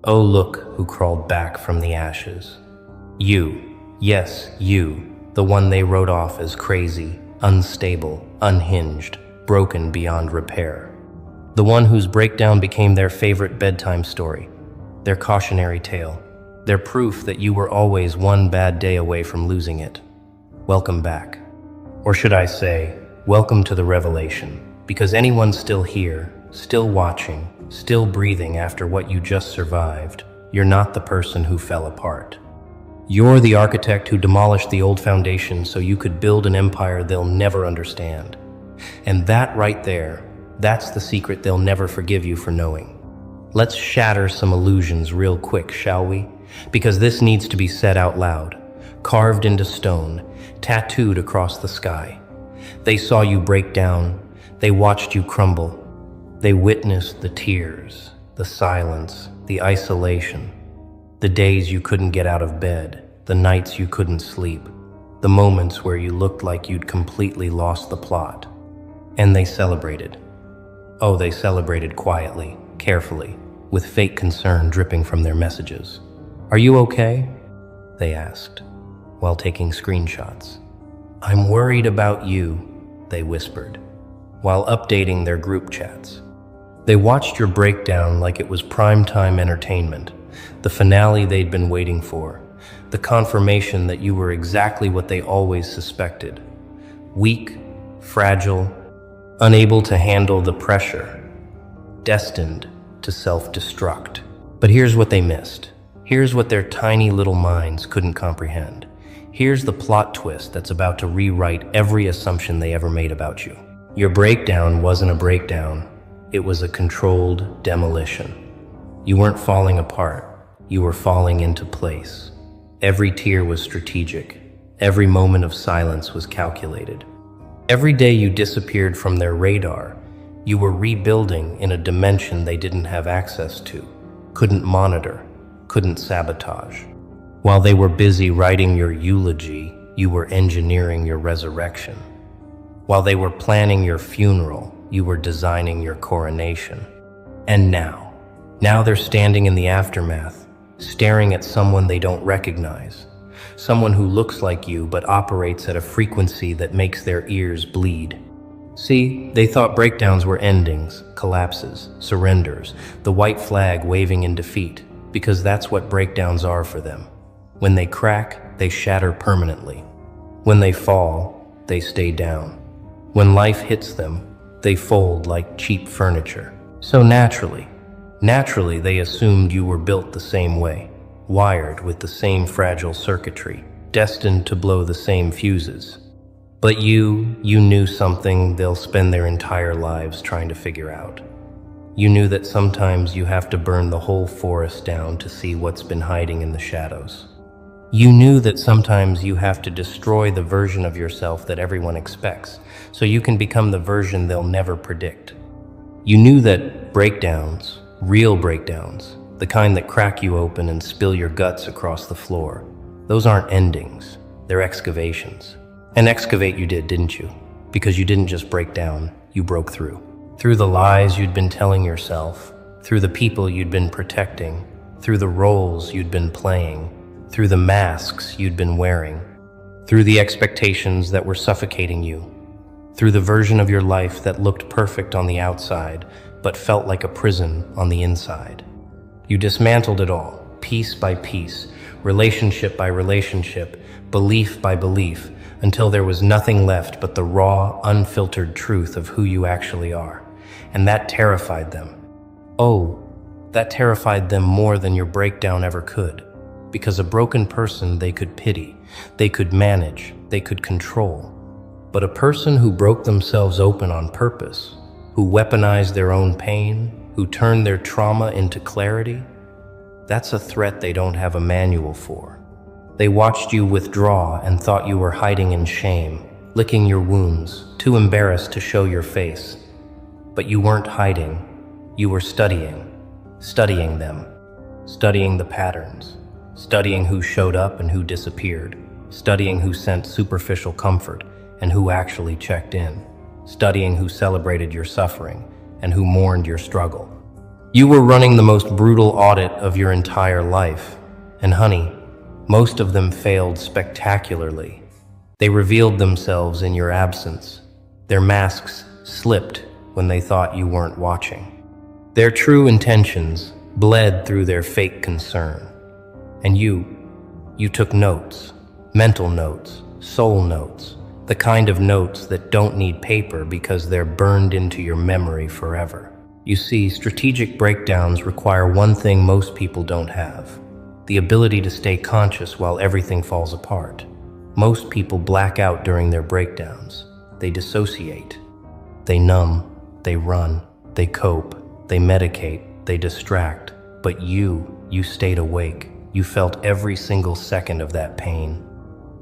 Oh, look who crawled back from the ashes. You, yes, you, the one they wrote off as crazy, unstable, unhinged, broken beyond repair. The one whose breakdown became their favorite bedtime story, their cautionary tale, their proof that you were always one bad day away from losing it. Welcome back. Or should I say, welcome to the revelation, because anyone still here, still watching, still breathing after what you just survived, you're not the person who fell apart. You're the architect who demolished the old foundation so you could build an empire they'll never understand. And that right there, that's the secret they'll never forgive you for knowing. Let's shatter some illusions real quick, shall we? Because this needs to be said out loud, carved into stone, tattooed across the sky. They saw you break down, they watched you crumble, they witnessed the tears, the silence, the isolation, the days you couldn't get out of bed, the nights you couldn't sleep, the moments where you looked like you'd completely lost the plot. And they celebrated. Oh, they celebrated quietly, carefully, with fake concern dripping from their messages. "Are you okay?" they asked, while taking screenshots. "I'm worried about you," they whispered, while updating their group chats. They watched your breakdown like it was primetime entertainment, the finale they'd been waiting for, the confirmation that you were exactly what they always suspected: weak, fragile, unable to handle the pressure, destined to self-destruct. But here's what they missed. Here's what their tiny little minds couldn't comprehend. Here's the plot twist that's about to rewrite every assumption they ever made about you. Your breakdown wasn't a breakdown. It was a controlled demolition. You weren't falling apart. You were falling into place. Every tear was strategic. Every moment of silence was calculated. Every day you disappeared from their radar, you were rebuilding in a dimension they didn't have access to, couldn't monitor, couldn't sabotage. While they were busy writing your eulogy, you were engineering your resurrection. While they were planning your funeral, you were designing your coronation. And now they're standing in the aftermath, staring at someone they don't recognize, someone who looks like you but operates at a frequency that makes their ears bleed. See, they thought breakdowns were endings, collapses, surrenders, the white flag waving in defeat, because that's what breakdowns are for them. When they crack, they shatter permanently. When they fall, they stay down. When life hits them, they fold like cheap furniture. So naturally they assumed you were built the same way, wired with the same fragile circuitry, destined to blow the same fuses. But you knew something they'll spend their entire lives trying to figure out. You knew that sometimes you have to burn the whole forest down to see what's been hiding in the shadows. You knew that sometimes you have to destroy the version of yourself that everyone expects, so you can become the version they'll never predict. You knew that breakdowns, real breakdowns, the kind that crack you open and spill your guts across the floor, those aren't endings, they're excavations. And excavate you did, didn't you? Because you didn't just break down, you broke through. Through the lies you'd been telling yourself, through the people you'd been protecting, through the roles you'd been playing, through the masks you'd been wearing, through the expectations that were suffocating you, through the version of your life that looked perfect on the outside, but felt like a prison on the inside. You dismantled it all, piece by piece, relationship by relationship, belief by belief, until there was nothing left but the raw, unfiltered truth of who you actually are. And that terrified them. Oh, that terrified them more than your breakdown ever could. Because a broken person they could pity, they could manage, they could control. But a person who broke themselves open on purpose, who weaponized their own pain, who turned their trauma into clarity, that's a threat they don't have a manual for. They watched you withdraw and thought you were hiding in shame, licking your wounds, too embarrassed to show your face. But you weren't hiding, you were studying them, studying the patterns, studying who showed up and who disappeared, studying who sent superficial comfort and who actually checked in, studying who celebrated your suffering and who mourned your struggle. You were running the most brutal audit of your entire life. And honey, most of them failed spectacularly. They revealed themselves in your absence. Their masks slipped when they thought you weren't watching. Their true intentions bled through their fake concern. And you took notes, mental notes, soul notes, the kind of notes that don't need paper because they're burned into your memory forever. You see, strategic breakdowns require one thing most people don't have: the ability to stay conscious while everything falls apart. Most people black out during their breakdowns. They dissociate. They numb, they run, they cope, they medicate, they distract. But you stayed awake. You felt every single second of that pain.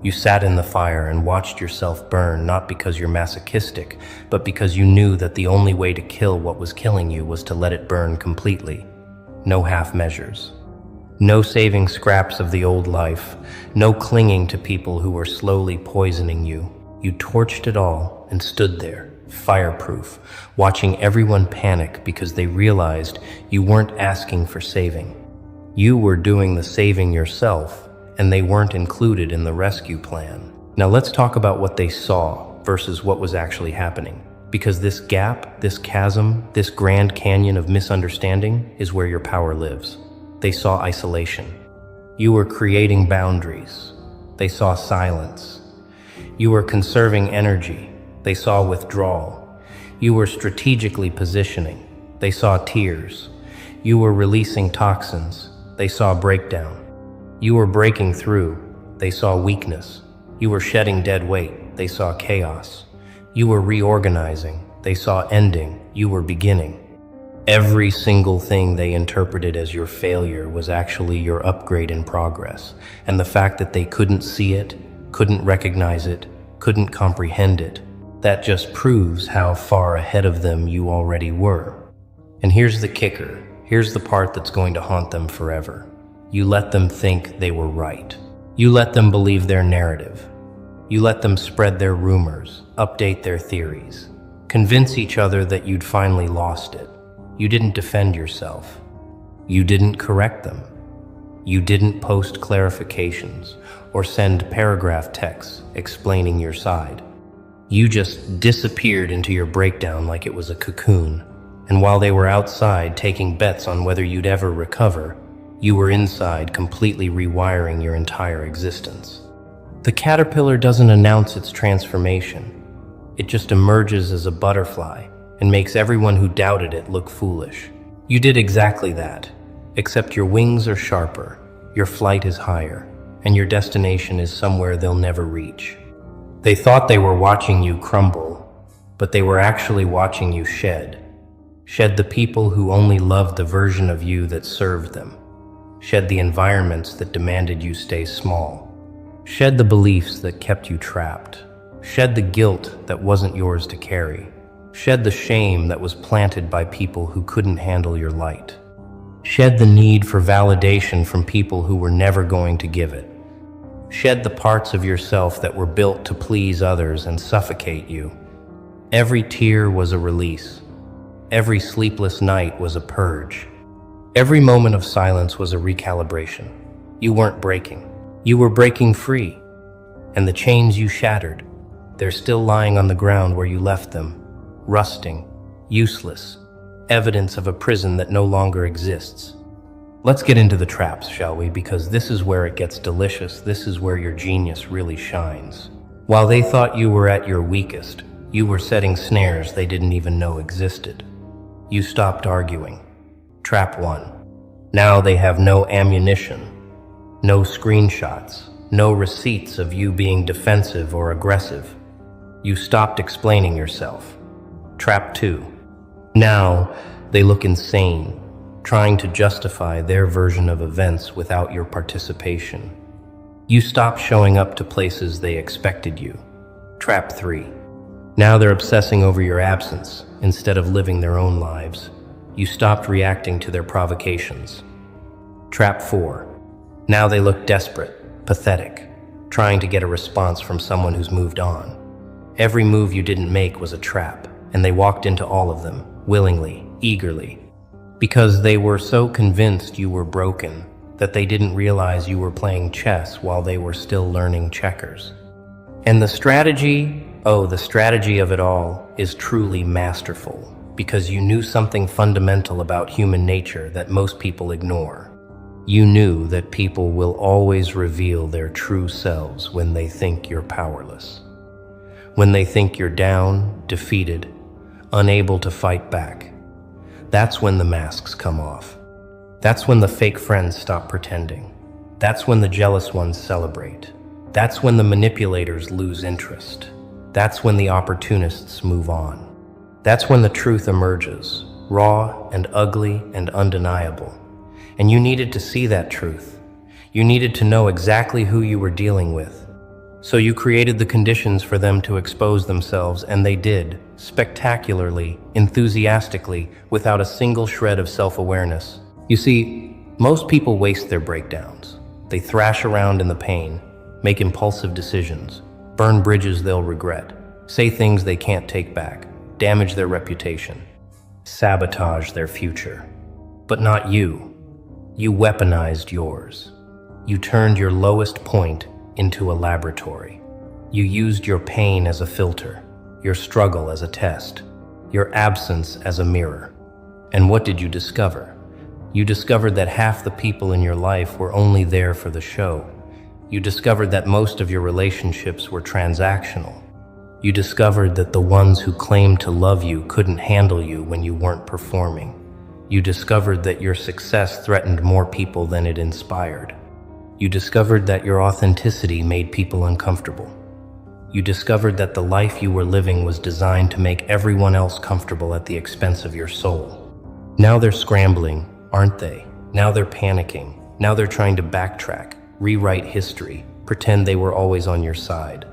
You sat in the fire and watched yourself burn, not because you're masochistic, but because you knew that the only way to kill what was killing you was to let it burn completely. No half measures. No saving scraps of the old life. No clinging to people who were slowly poisoning you. You torched it all and stood there, fireproof, watching everyone panic because they realized you weren't asking for saving. You were doing the saving yourself, and they weren't included in the rescue plan. Now let's talk about what they saw versus what was actually happening. Because this gap, this chasm, this Grand Canyon of misunderstanding is where your power lives. They saw isolation. You were creating boundaries. They saw silence. You were conserving energy. They saw withdrawal. You were strategically positioning. They saw tears. You were releasing toxins. They saw breakdown. You were breaking through. They saw weakness. You were shedding dead weight. They saw chaos. You were reorganizing. They saw ending. You were beginning. Every single thing they interpreted as your failure was actually your upgrade in progress. And the fact that they couldn't see it, couldn't recognize it, couldn't comprehend it, that just proves how far ahead of them you already were. And here's the kicker. Here's the part that's going to haunt them forever. You let them think they were right. You let them believe their narrative. You let them spread their rumors, update their theories, convince each other that you'd finally lost it. You didn't defend yourself. You didn't correct them. You didn't post clarifications or send paragraph texts explaining your side. You just disappeared into your breakdown like it was a cocoon. And while they were outside taking bets on whether you'd ever recover, you were inside completely rewiring your entire existence. The caterpillar doesn't announce its transformation. It just emerges as a butterfly and makes everyone who doubted it look foolish. You did exactly that, except your wings are sharper, your flight is higher, and your destination is somewhere they'll never reach. They thought they were watching you crumble, but they were actually watching you shed. Shed the people who only loved the version of you that served them. Shed the environments that demanded you stay small. Shed the beliefs that kept you trapped. Shed the guilt that wasn't yours to carry. Shed the shame that was planted by people who couldn't handle your light. Shed the need for validation from people who were never going to give it. Shed the parts of yourself that were built to please others and suffocate you. Every tear was a release. Every sleepless night was a purge. Every moment of silence was a recalibration. You weren't breaking. You were breaking free. And the chains you shattered, they're still lying on the ground where you left them, rusting, useless, evidence of a prison that no longer exists. Let's get into the traps, shall we? Because this is where it gets delicious. This is where your genius really shines. While they thought you were at your weakest, you were setting snares they didn't even know existed. You stopped arguing. Trap 1. Now they have no ammunition, no screenshots, no receipts of you being defensive or aggressive. You stopped explaining yourself. Trap 2. Now they look insane, trying to justify their version of events without your participation. You stopped showing up to places they expected you. Trap 3. Now they're obsessing over your absence instead of living their own lives. You stopped reacting to their provocations. Trap 4. Now they look desperate, pathetic, trying to get a response from someone who's moved on. Every move you didn't make was a trap, and they walked into all of them, willingly, eagerly. because they were so convinced you were broken that they didn't realize you were playing chess while they were still learning checkers. And the strategy of it all is truly masterful, because you knew something fundamental about human nature that most people ignore. You knew that people will always reveal their true selves when they think you're powerless. When they think you're down, defeated, unable to fight back. That's when the masks come off. That's when the fake friends stop pretending. That's when the jealous ones celebrate. That's when the manipulators lose interest. That's when the opportunists move on. That's when the truth emerges, raw and ugly and undeniable. And you needed to see that truth. You needed to know exactly who you were dealing with. So you created the conditions for them to expose themselves, and they did, spectacularly, enthusiastically, without a single shred of self-awareness. You see, most people waste their breakdowns. They thrash around in the pain, make impulsive decisions, burn bridges they'll regret, say things they can't take back, damage their reputation, sabotage their future. But not you. You weaponized yours. You turned your lowest point into a laboratory. You used your pain as a filter, your struggle as a test, your absence as a mirror. And what did you discover? You discovered that half the people in your life were only there for the show. You discovered that most of your relationships were transactional. You discovered that the ones who claimed to love you couldn't handle you when you weren't performing. You discovered that your success threatened more people than it inspired. You discovered that your authenticity made people uncomfortable. You discovered that the life you were living was designed to make everyone else comfortable at the expense of your soul. Now they're scrambling, aren't they? Now they're panicking. Now they're trying to backtrack, rewrite history, pretend they were always on your side.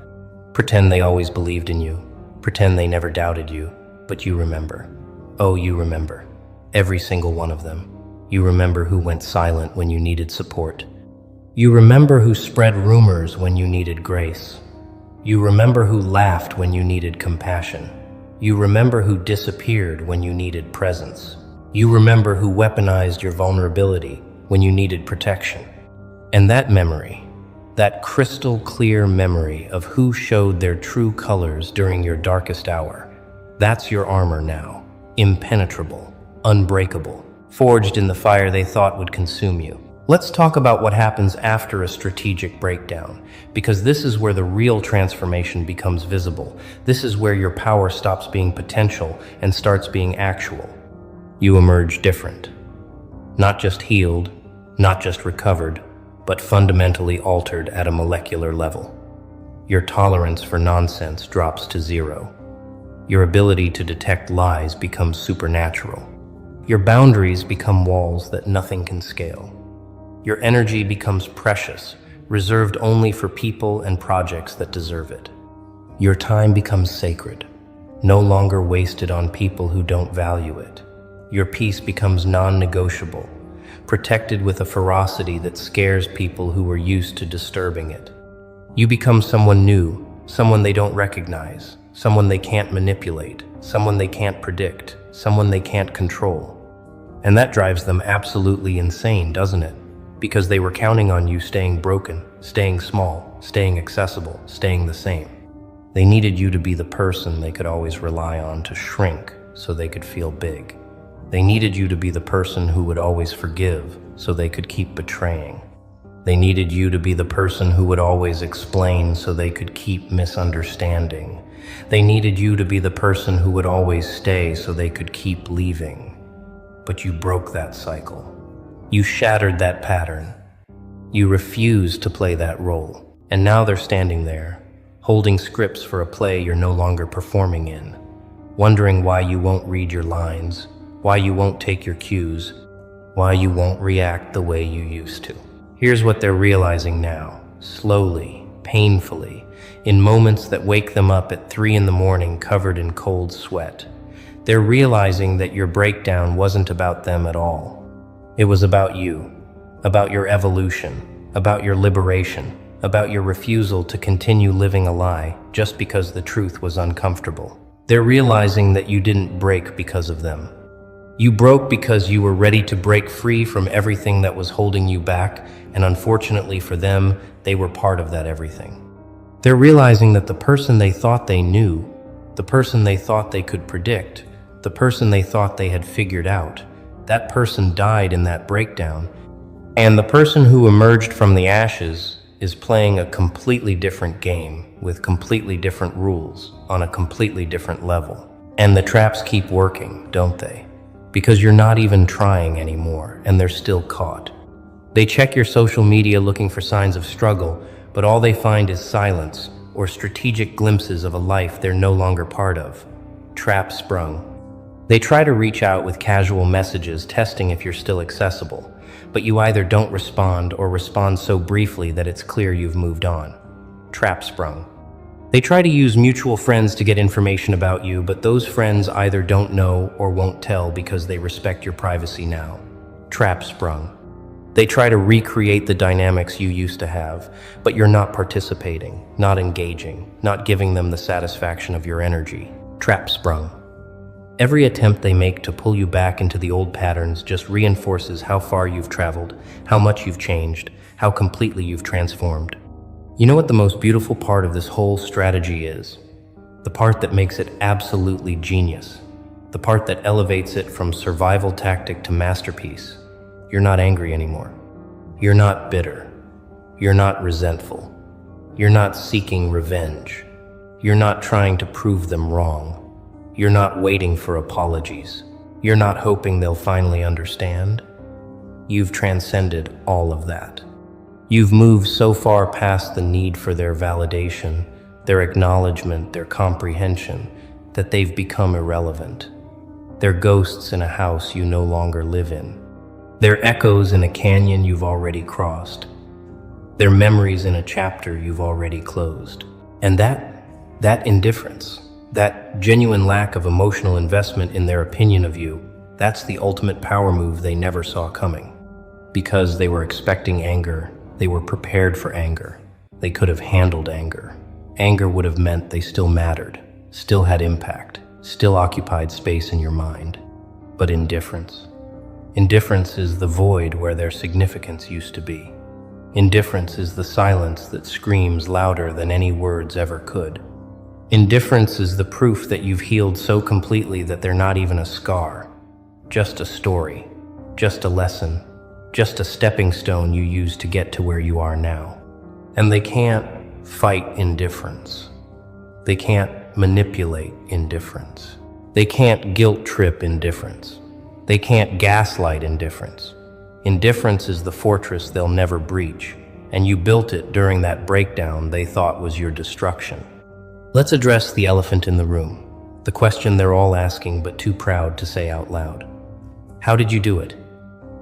Pretend they always believed in you. Pretend they never doubted you. But you remember. Oh, you remember. Every single one of them. You remember who went silent when you needed support. You remember who spread rumors when you needed grace. You remember who laughed when you needed compassion. You remember who disappeared when you needed presence. You remember who weaponized your vulnerability when you needed protection. And that memory, that crystal clear memory of who showed their true colors during your darkest hour, that's your armor now, impenetrable, unbreakable, forged in the fire they thought would consume you. Let's talk about what happens after a strategic breakdown, because this is where the real transformation becomes visible. This is where your power stops being potential and starts being actual. You emerge different. Not just healed, not just recovered, but fundamentally altered at a molecular level. Your tolerance for nonsense drops to zero. Your ability to detect lies becomes supernatural. Your boundaries become walls that nothing can scale. Your energy becomes precious, reserved only for people and projects that deserve it. Your time becomes sacred, no longer wasted on people who don't value it. Your peace becomes non-negotiable, protected with a ferocity that scares people who are used to disturbing it. You become someone new, someone they don't recognize, someone they can't manipulate, someone they can't predict, someone they can't control. And that drives them absolutely insane, doesn't it? Because they were counting on you staying broken, staying small, staying accessible, staying the same. They needed you to be the person they could always rely on to shrink so they could feel big. They needed you to be the person who would always forgive so they could keep betraying. They needed you to be the person who would always explain so they could keep misunderstanding. They needed you to be the person who would always stay so they could keep leaving. But you broke that cycle. You shattered that pattern. You refused to play that role. And now they're standing there, holding scripts for a play you're no longer performing in, wondering why you won't read your lines, why you won't take your cues, why you won't react the way you used to. Here's what they're realizing now, slowly, painfully, in moments that wake them up at 3 a.m. covered in cold sweat. They're realizing that your breakdown wasn't about them at all. It was about you, about your evolution, about your liberation, about your refusal to continue living a lie just because the truth was uncomfortable. They're realizing that you didn't break because of them. You broke because you were ready to break free from everything that was holding you back, and unfortunately for them, they were part of that everything. They're realizing that the person they thought they knew, the person they thought they could predict, the person they thought they had figured out, that person died in that breakdown, and the person who emerged from the ashes is playing a completely different game with completely different rules on a completely different level. And the traps keep working, don't they? Because you're not even trying anymore, and they're still caught. They check your social media looking for signs of struggle, but all they find is silence or strategic glimpses of a life they're no longer part of. Trap sprung. They try to reach out with casual messages, testing if you're still accessible, but you either don't respond or respond so briefly that it's clear you've moved on. Trap sprung. They try to use mutual friends to get information about you, but those friends either don't know or won't tell because they respect your privacy now. Trap sprung. They try to recreate the dynamics you used to have, but you're not participating, not engaging, not giving them the satisfaction of your energy. Trap sprung. Every attempt they make to pull you back into the old patterns just reinforces how far you've traveled, how much you've changed, how completely you've transformed. You know what the most beautiful part of this whole strategy is? The part that makes it absolutely genius. The part that elevates it from survival tactic to masterpiece. You're not angry anymore. You're not bitter. You're not resentful. You're not seeking revenge. You're not trying to prove them wrong. You're not waiting for apologies. You're not hoping they'll finally understand. You've transcended all of that. You've moved so far past the need for their validation, their acknowledgement, their comprehension, that they've become irrelevant. They're ghosts in a house you no longer live in. They're echoes in a canyon you've already crossed. They're memories in a chapter you've already closed. And that indifference, that genuine lack of emotional investment in their opinion of you, that's the ultimate power move they never saw coming. Because they were expecting anger, they were prepared for anger. They could have handled anger. Anger would have meant they still mattered, still had impact, still occupied space in your mind. But indifference. Indifference is the void where their significance used to be. Indifference is the silence that screams louder than any words ever could. Indifference is the proof that you've healed so completely that they're not even a scar, just a story, just a lesson, just a stepping stone you use to get to where you are now. And they can't fight indifference. They can't manipulate indifference. They can't guilt trip indifference. They can't gaslight indifference. Indifference is the fortress they'll never breach, and you built it during that breakdown they thought was your destruction. Let's address the elephant in the room, the question they're all asking but too proud to say out loud. How did you do it?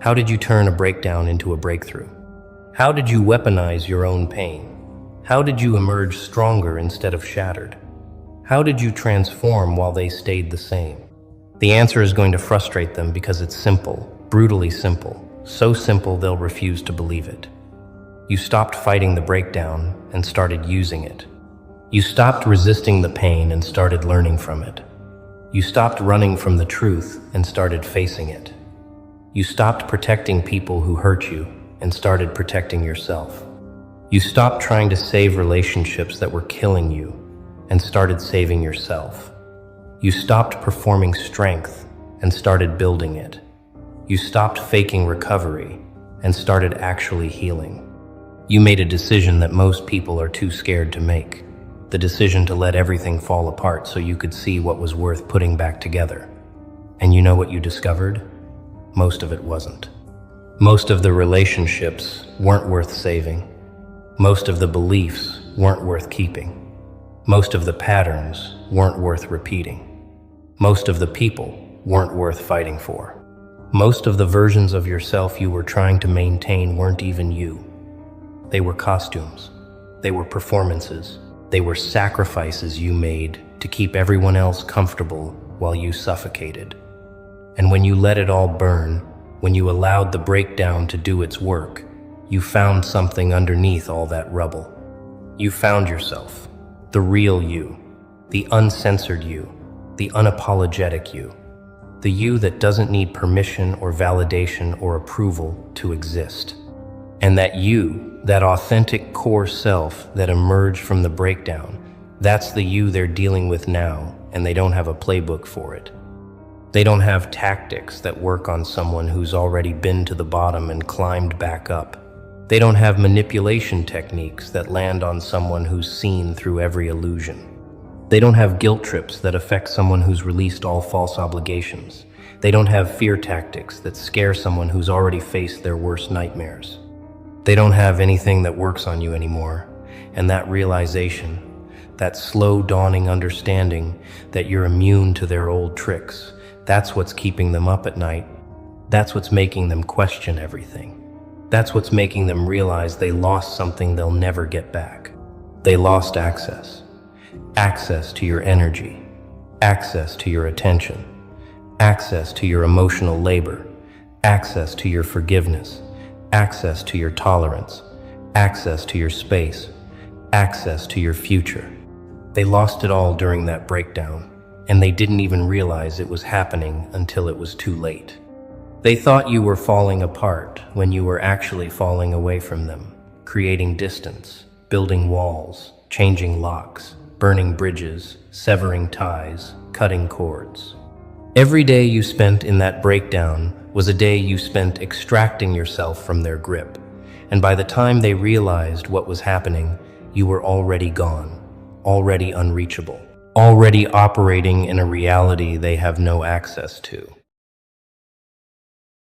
How did you turn a breakdown into a breakthrough? How did you weaponize your own pain? How did you emerge stronger instead of shattered? How did you transform while they stayed the same? The answer is going to frustrate them because it's simple, brutally simple, so simple they'll refuse to believe it. You stopped fighting the breakdown and started using it. You stopped resisting the pain and started learning from it. You stopped running from the truth and started facing it. You stopped protecting people who hurt you and started protecting yourself. You stopped trying to save relationships that were killing you and started saving yourself. You stopped performing strength and started building it. You stopped faking recovery and started actually healing. You made a decision that most people are too scared to make. The decision to let everything fall apart so you could see what was worth putting back together. And you know what you discovered? Most of it wasn't. Most of the relationships weren't worth saving. Most of the beliefs weren't worth keeping. Most of the patterns weren't worth repeating. Most of the people weren't worth fighting for. Most of the versions of yourself you were trying to maintain weren't even you. They were costumes. They were performances. They were sacrifices you made to keep everyone else comfortable while you suffocated. And when you let it all burn, when you allowed the breakdown to do its work, you found something underneath all that rubble. You found yourself, the real you, the uncensored you, the unapologetic you, The you that doesn't need permission or validation or approval to exist. And that you, that authentic core self that emerged from the breakdown, that's the you they're dealing with now, and they don't have a playbook for it. They don't have tactics that work on someone who's already been to the bottom and climbed back up. They don't have manipulation techniques that land on someone who's seen through every illusion. They don't have guilt trips that affect someone who's released all false obligations. They don't have fear tactics that scare someone who's already faced their worst nightmares. They don't have anything that works on you anymore, and that realization, that slow dawning understanding that you're immune to their old tricks, that's what's keeping them up at night. That's what's making them question everything. That's what's making them realize they lost something they'll never get back. They lost access. Access to your energy. Access to your attention. Access to your emotional labor. Access to your forgiveness. Access to your tolerance. Access to your space. Access to your future. They lost it all during that breakdown, and they didn't even realize it was happening until it was too late. They thought you were falling apart when you were actually falling away from them, creating distance, building walls, changing locks, burning bridges, severing ties, cutting cords. Every day you spent in that breakdown was a day you spent extracting yourself from their grip, and by the time they realized what was happening, you were already gone, already unreachable, already operating in a reality they have no access to.